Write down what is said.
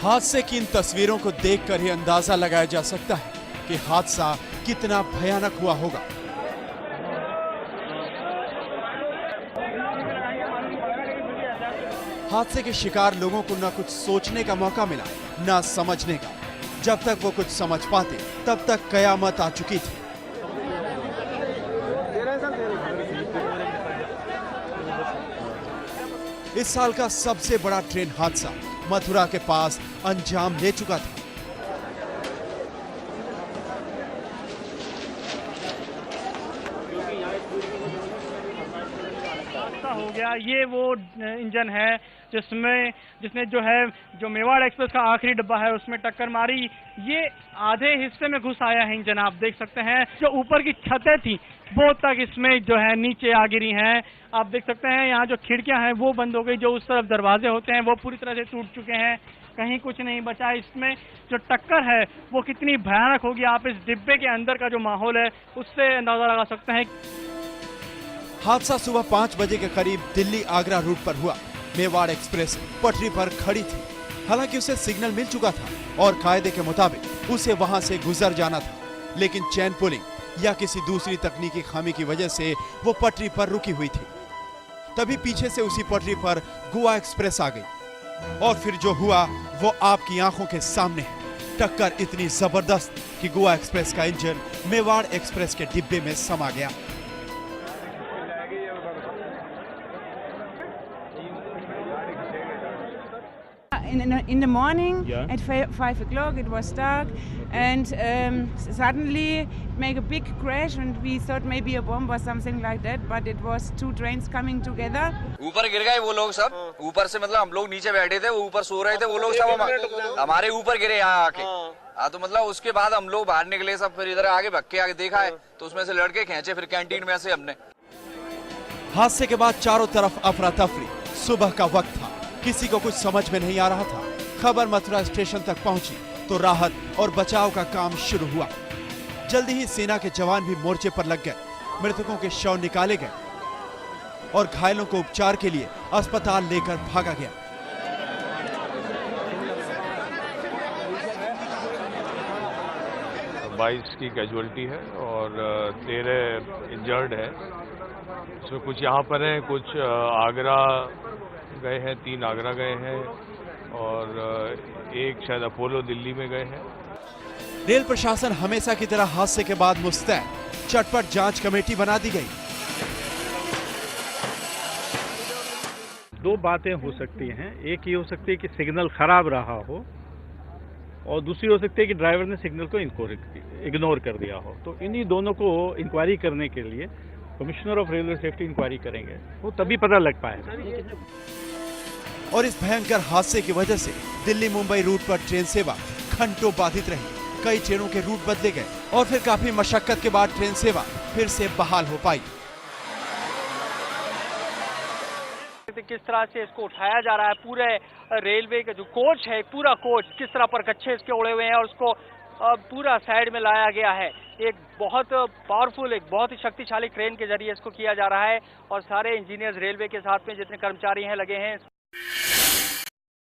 हादसे की इन तस्वीरों को देखकर ही अंदाजा लगाया जा सकता है कि हादसा कितना भयानक हुआ होगा। हादसे के शिकार लोगों को न कुछ सोचने का मौका मिला, न समझने का। जब तक वो कुछ समझ पाते, तब तक कयामत आ चुकी थी। इस साल का सबसे बड़ा ट्रेन हादसा मथुरा के पास अंजाम ले चुका था। हो गया। ये वो इंजन है जिसने जो मेवाड़ एक्सप्रेस का आखिरी डब्बा है उसमें टक्कर मारी। ये आधे हिस्से में घुस आया है इंजन, आप देख सकते हैं। जो ऊपर की छतें थी वो तक इसमें नीचे आ गिरी हैं। आप देख सकते हैं यहाँ जो खिड़कियां हैं वो बंद हो गई, जो उस तरफ दरवाजे होते हैं वो पूरी तरह से टूट चुके हैं, कहीं कुछ नहीं बचा। इसमें जो टक्कर है वो कितनी भयानक होगी, आप इस डिब्बे के अंदर का जो माहौल है उससे अंदाजा लगा सकते हैं। हादसा सुबह 5 बजे के करीब दिल्ली आगरा रूट पर हुआ। मेवाड़ एक्सप्रेस पटरी पर खड़ी थी। हालांकि उसे सिग्नल मिल चुका था और कायदे के मुताबिक उसे वहां से गुजर जाना था, लेकिन चेन पुलिंग या किसी दूसरी तकनीकी खामी की वजह से वो पटरी पर रुकी हुई थी। तभी पीछे से उसी पटरी पर गोवा एक्सप्रेस आ गई और फिर जो हुआ वो आपकी आंखों के सामने है। टक्कर इतनी जबरदस्त कि गोवा एक्सप्रेस का इंजन मेवाड़ एक्सप्रेस के डिब्बे में समा गया। In the morning, at 5 o'clock, it was dark, and suddenly make a big crash, and we thought maybe a bomb or something like that, but it was two trains coming together. ऊपर गिर गए वो लोग सब, ऊपर से मतलब हम लोग नीचे बैठे थे, वो ऊपर सो रहे थे, वो लोग सब हमारे ऊपर गिरे यहाँ आके। तो मतलब उसके बाद हम लोग बाहर निकले सब, फिर इधर आगे भक्के आगे देखा है तो उसमें से लड़के खींचे फिर कैंटीन में से हमने। हादसे के बाद चारों तरफ अफरा तफरी। सुबह का वक्त था, किसी को कुछ समझ में नहीं आ रहा था। खबर मथुरा स्टेशन तक पहुंची तो राहत और बचाव का काम शुरू हुआ। जल्दी ही सेना के जवान भी मोर्चे पर लग गए। मृतकों के शव निकाले गए और घायलों को उपचार के लिए अस्पताल लेकर भागा गया। तो 22 की कैजुअलिटी है और 13 इंजर्ड है। इसमें कुछ यहाँ पर हैं, कुछ आगरा गए हैं, 3 आगरा गए हैं और एक शायद अपोलो दिल्ली में गए हैं। रेल प्रशासन हमेशा की तरह हादसे के बाद मुस्तैद। चटपट जांच कमेटी बना दी गई। 2 बातें हो सकती हैं। एक ये हो सकती है कि सिग्नल खराब रहा हो और दूसरी हो सकती है कि ड्राइवर ने सिग्नल को इग्नोर कर दिया हो। तो इन्हीं दोनों को इंक्वायरी करने के लिए commissioner of railway safety enquiry करेंगे, वो तभी पता लग पाएगा। और इस भयंकर हादसे की वजह से दिल्ली मुंबई रूट पर ट्रेन सेवा घंटों बाधित रही। कई ट्रेनों के रूट बदले गए और फिर काफी मशक्कत के बाद ट्रेन सेवा फिर से बहाल हो पाई। किस तरह से इसको उठाया जा रहा है, पूरे रेलवे का जो कोच है, पूरा कोच किस तरह पर कच्चे इसके उड़े हुए हैं और उसको पूरा साइड में लाया गया है। एक बहुत पावरफुल, एक बहुत ही शक्तिशाली क्रेन के जरिए इसको किया जा रहा है और सारे इंजीनियर्स रेलवे के साथ में जितने कर्मचारी हैं लगे हैं।